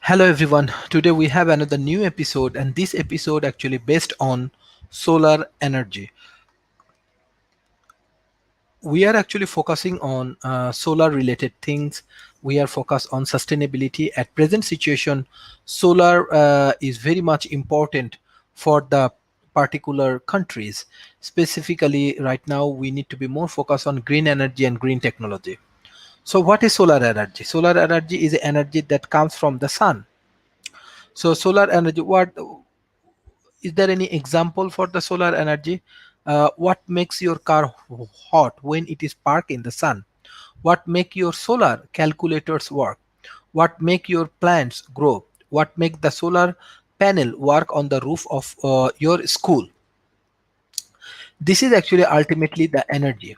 Hello everyone. Today we have another new episode, and this episode actually based on solar energy. We are actually focusing on solar related things. We are focused on sustainability. At present situation, solar is very much important for the particular countries. Specifically right now we need to be more focused on green energy and green technology. So what is solar energy? Solar energy is energy that comes from the sun. So solar energy, what is there any example for the solar energy? What makes your car hot when it is parked in the sun? What make your solar calculators work? What make your plants grow? What make the solar panel work on the roof of your school? This is actually ultimately the energy.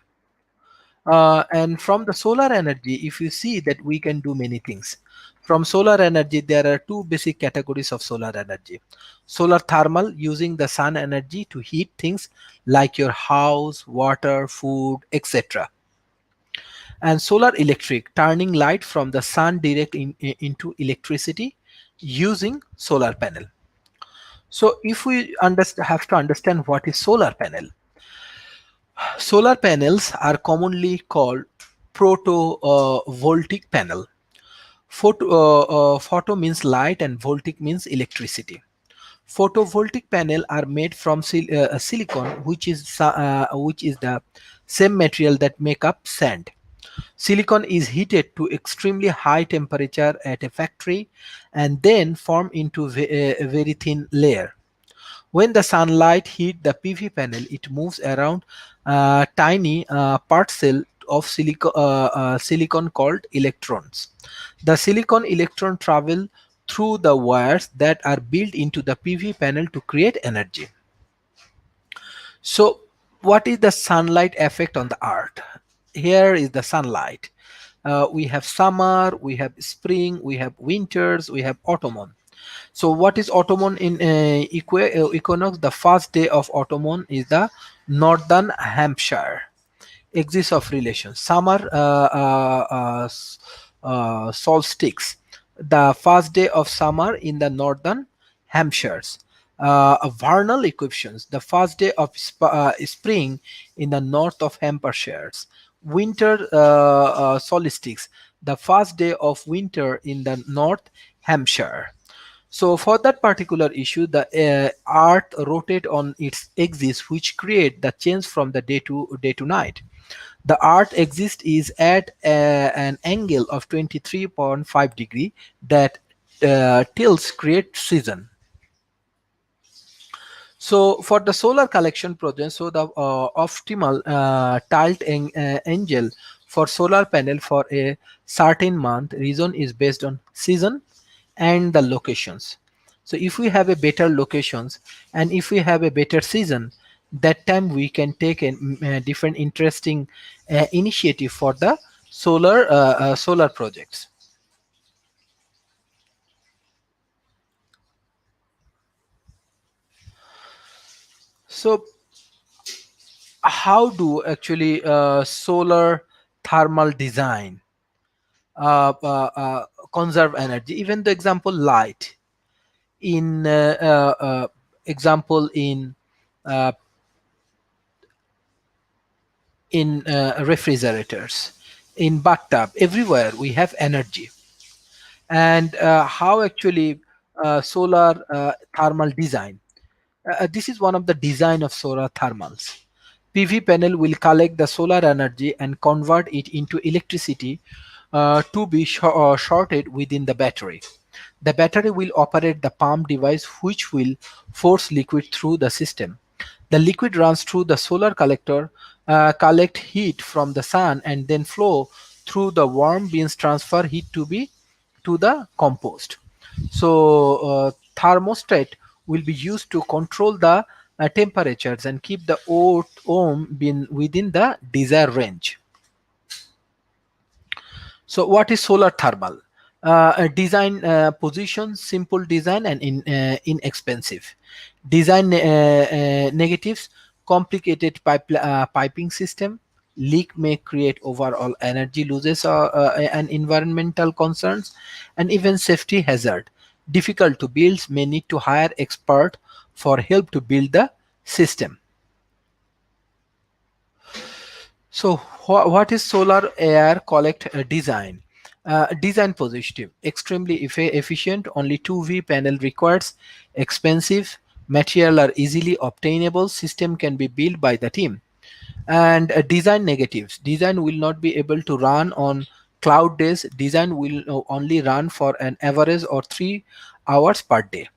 And from the solar energy, if you see that we can do many things. From solar energy, there are two basic categories of solar energy. Solar thermal, using the sun energy to heat things like your house, water, food, etc. And solar electric, turning light from the sun direct into electricity using solar panel. So if we have to understand what is solar panel. Solar panels are commonly called proto-voltaic panel. Photo means light and voltaic means electricity. Photovoltaic panel are made from silicon, which is the same material that make up sand. Silicon is heated to extremely high temperature at a factory and then form into a very thin layer. When the sunlight hit the PV panel, it moves around tiny parcel of silicon called electrons. The silicon electron travel through the wires that are built into the PV panel to create energy. So, what is the sunlight effect on the earth? Here is the sunlight. We have summer, we have spring, we have winters, we have autumn. So what is autumn in equinox? The first day of autumn is the northern Hampshire axis of relation. Summer solstice, the first day of summer in the northern Hampshires. Vernal equinox, the first day of spring in the north of Hampshires. Winter solstice, the first day of winter in the north Hampshire. So for that particular issue, the Earth rotate on its axis, which create the change from the day to night. The Earth axis is at an angle of 23.5 degree that tilts create season. So for the solar collection project, so the optimal angel for solar panel for a certain month region is based on season and the locations. So if we have a better locations and if we have a better season, that time we can take a different interesting initiative for the solar projects. So how do actually solar thermal design conserve energy? Even the example light in example uh, in refrigerators, in bathtub, everywhere we have energy. And how actually solar thermal design. This is one of the design of solar thermals. PV panel will collect the solar energy and convert it into electricity to be shorted within the battery. The battery will operate the pump device which will force liquid through the system. The liquid runs through the solar collector, collect heat from the sun and then flow through the warm beans, transfer heat to the compost. So thermostat will be used to control the temperatures and keep the ohm bin within the desired range. So what is solar thermal? A design position, simple design and inexpensive. Design negatives, complicated piping system, leak may create overall energy losses and environmental concerns, and even safety hazard. difficult to build may need to hire expert for help to build the system. So what is solar air collect design? Design positive, extremely efficient, only 2V panel requires, expensive, material are easily obtainable, system can be built by the team. And design negatives, design will not be able to run on cloud days, design will only run for an average or 3 hours per day.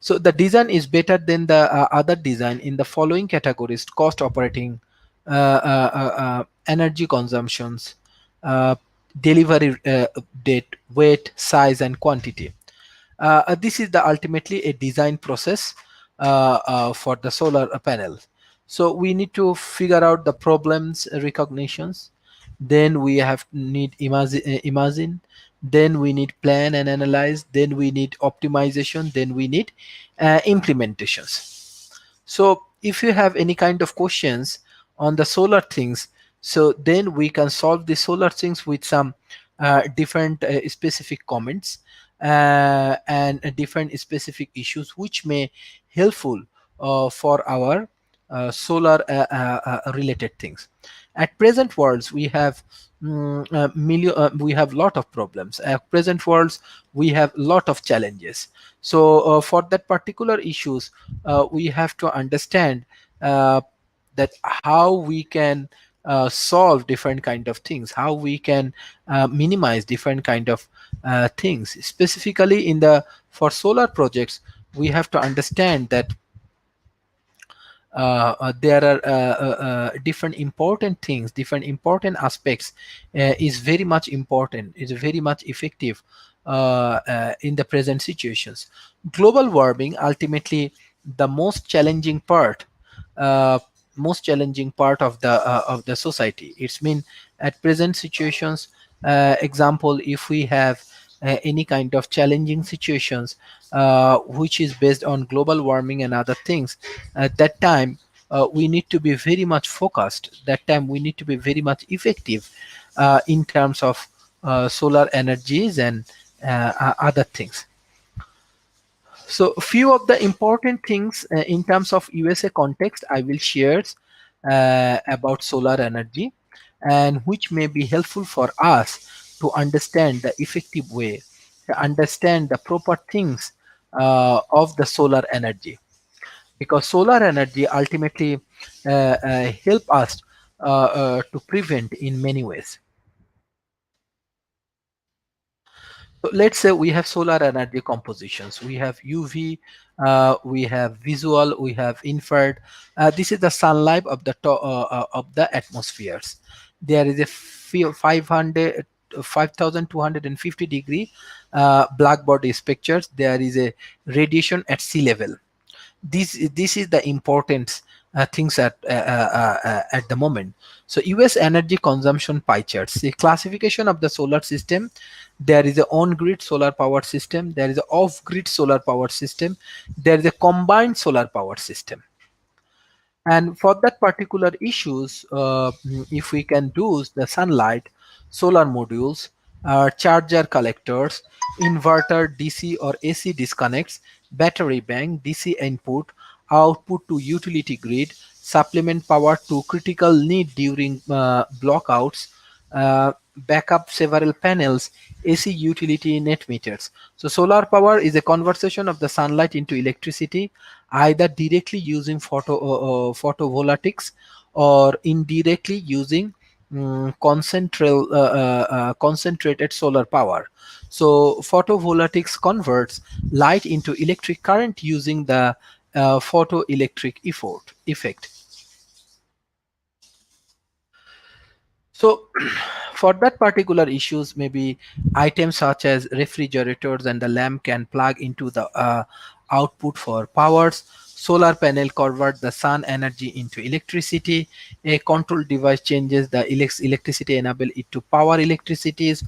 So the design is better than the other design in the following categories: cost, operating, energy consumptions, uh, delivery date, weight, size, and quantity. This is the ultimately a design process for the solar panel. So we need to figure out the problems recognitions, then we have need imagine, then we need plan and analyze, then we need optimization, then we need implementations. So if you have any kind of questions on the solar things, so then we can solve the solar things with some different specific comments and different specific issues which may helpful for our solar related things. At present worlds we have we have lot of problems. At present worlds we have lot of challenges. So for that particular issues we have to understand uh, that how we can solve different kind of things, how we can minimize different kind of things. Specifically in the for solar projects we have to understand that there are different important things, different important aspects is very much important, is very much effective in the present situations. Global warming ultimately the most challenging part, uh, most challenging part of the society. It's mean at present situations, example if we have any kind of challenging situations which is based on global warming and other things, at that time we need to be very much focused, that time we need to be very much effective in terms of solar energies and other things. So few of the important things in terms of USA context I will share about solar energy, and which may be helpful for us to understand the effective way, to understand the proper things of the solar energy, because solar energy ultimately help us to prevent in many ways. So let's say we have solar energy compositions. We have UV, we have visual, we have infrared. This is the sunlight of of the atmospheres. There is a 500 5250 degree black body pictures. There is a radiation at sea level. This is the important things at the moment. So US energy consumption pie charts, the classification of the solar system. There is a on-grid solar power system, there is a off-grid solar power system, there is a combined solar power system. And for that particular issues, if we can do the sunlight, solar modules, charger collectors, inverter DC or AC disconnects, battery bank, DC input, output to utility grid, supplement power to critical need during blockouts, backup several panels, AC utility net meters. So solar power is a conversion of the sunlight into electricity, either directly using photovoltaics or indirectly using concentrated solar power. So photovoltaics converts light into electric current using the photoelectric effect. So for that particular issues, maybe items such as refrigerators and the lamp can plug into the output for powers. Solar panel convert the sun energy into electricity. A control device changes the electricity, enable it to power electricities.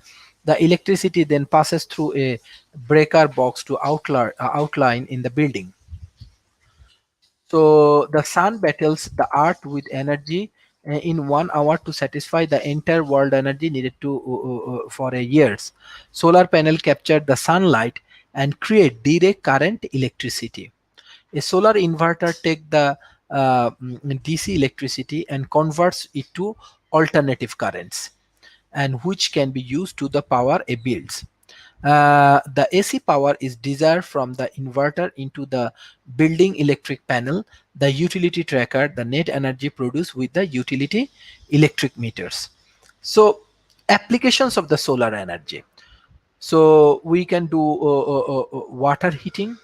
The electricity then passes through a breaker box to outline in the building. So the sun battles the earth with energy in 1 hour to satisfy the entire world energy needed to for a years. Solar panel capture the sunlight and create direct current electricity. A solar inverter take the DC electricity and converts it to alternative currents, and which can be used to the power a builds. The AC power is desired from the inverter into the building electric panel, the utility tracker, the net energy produced with the utility electric meters. So, applications of the solar energy. So, we can do water heating,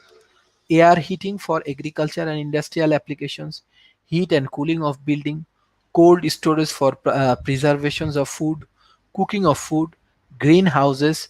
air heating for agriculture and industrial applications, heat and cooling of building, cold storage for preservations of food, cooking of food, greenhouses,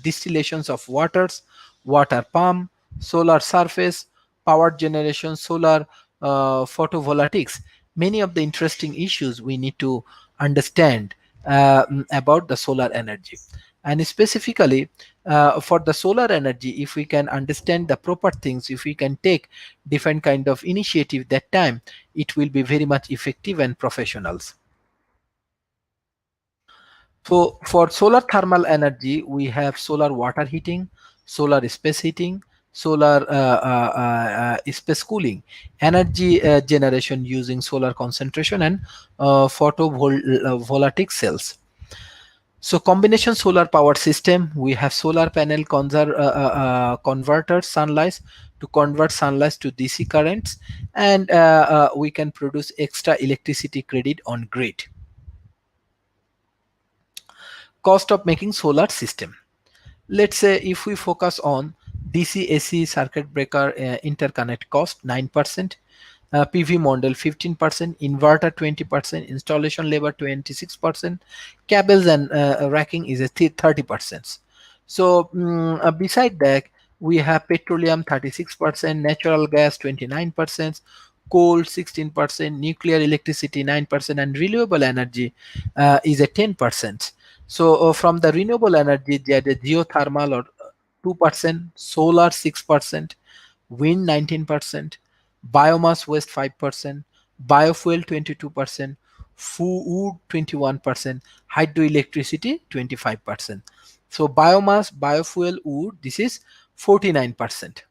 distillations of waters, water pump, solar surface, power generation, solar photovoltaics. Many of the interesting issues we need to understand about the solar energy. And specifically for the solar energy, if we can understand the proper things, if we can take different kind of initiative, that time it will be very much effective and professionals. So for solar thermal energy, we have solar water heating, solar space heating, solar space cooling, energy generation using solar concentration, and photovoltaic cells. So combination solar power system, we have solar panel converter sunlight to convert sunlight to DC currents, and we can produce extra electricity credit on grid. Cost of making solar system. Let's say if we focus on DC AC circuit breaker interconnect cost 9%, PV model 15%, inverter 20%, installation labor 26%, cables and racking is a 30%. So beside that, we have petroleum 36%, natural gas 29%, coal 16%, nuclear electricity 9%, and renewable energy is a 10%. So from the renewable energy, there is geothermal or 2%, solar 6%, wind 19%, biomass waste 5%, biofuel 22%, food 21%, hydroelectricity 25%. So biomass, biofuel, wood, this is 49%.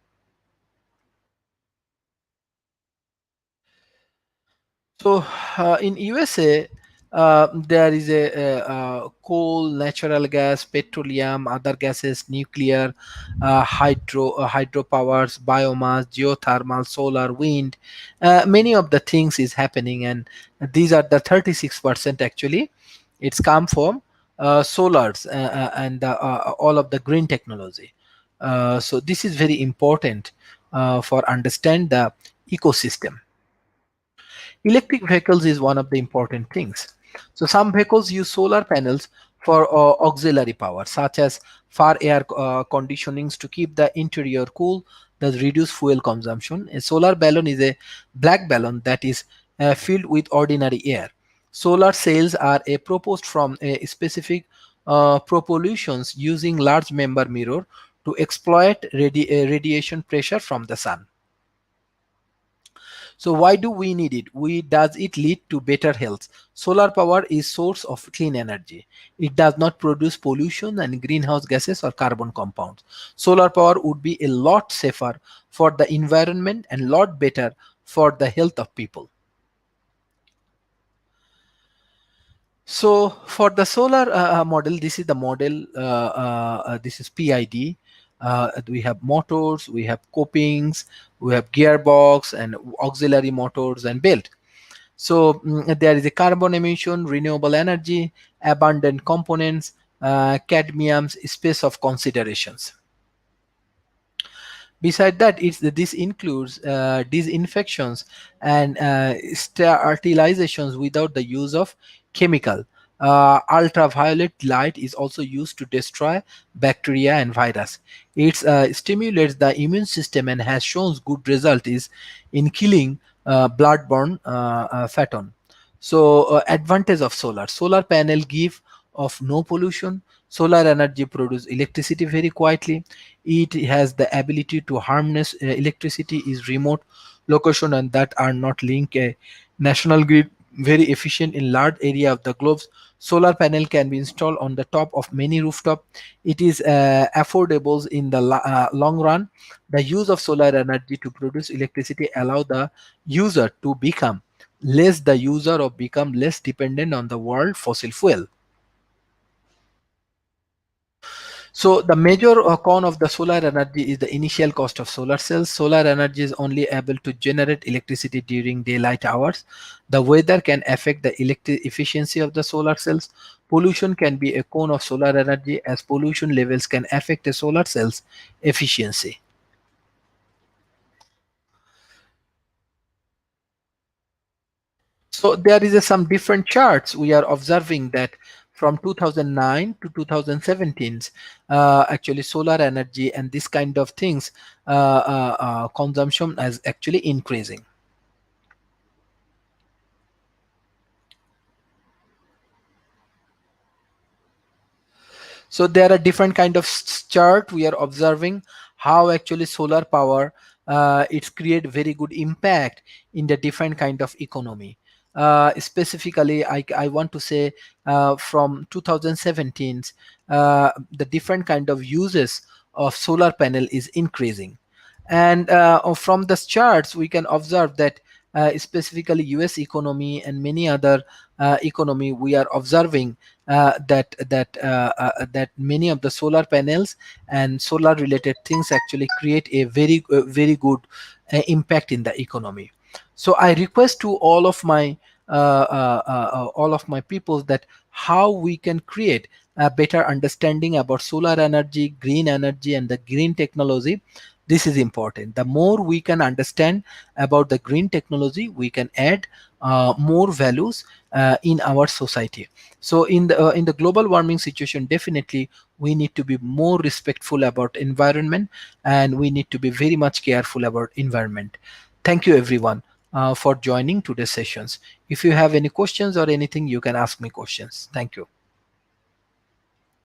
So in USA, there is a coal, natural gas, petroleum, other gases, nuclear, hydropowers, biomass, geothermal, solar, wind. Many of the things is happening, and these are the 36% actually. It's come from solars and all of the green technology. So this is very important for understand the ecosystem. Electric vehicles is one of the important things. So some vehicles use solar panels for auxiliary power, such as far air conditionings to keep the interior cool, thus reduce fuel consumption. A solar balloon is a black balloon that is filled with ordinary air. Solar cells are a proposed from a specific propulsions using large member mirror to exploit radiation pressure from the sun. So why do we need it? Does it lead to better health? Solar power is source of clean energy. It does not produce pollution and greenhouse gases or carbon compounds. Solar power would be a lot safer for the environment and lot better for the health of people. So for the solar model, this is the model. This is PID. We have motors, we have copings, we have gearbox and auxiliary motors and belt. So there is a carbon emission, renewable energy, abundant components, cadmium's space of considerations. Beside that, this includes disinfections and sterilizations without the use of chemical. Ultraviolet light is also used to destroy bacteria and virus. It stimulates the immune system and has shown good result is in killing bloodborne phaeton. So advantage of solar panel give of no pollution. Solar energy produce electricity very quietly. It has the ability to harness electricity is remote location and that are not linked a national grid very efficient in large area of the globe. Solar panel can be installed on the top of many rooftop. It is affordable in the long run. The use of solar energy to produce electricity allow the user to become less the user or become less dependent on the world fossil fuel. So the major con of the solar energy is the initial cost of solar cells. Solar energy is only able to generate electricity during daylight hours. The weather can affect the electric efficiency of the solar cells. Pollution can be a con of solar energy as pollution levels can affect a solar cell's efficiency. So there is some different charts. We are observing that from 2009 to 2017, actually solar energy and this kind of things consumption is actually increasing. So there are different kind of chart we are observing how actually solar power it's create very good impact in the different kind of economy. Specifically, I want to say from 2017, the different kind of uses of solar panel is increasing. And from the charts, we can observe that specifically US economy and many other economy, we are observing that many of the solar panels and solar related things actually create a very good impact in the economy. So I request to all of my people that how we can create a better understanding about solar energy, green energy, and the green technology. This is important. The more we can understand about the green technology, we can add more values in our society. So in the global warming situation, definitely we need to be more respectful about environment, and we need to be very much careful about environment. Thank you everyone for joining today's sessions. If you have any questions or anything, you can ask me questions. Thank you.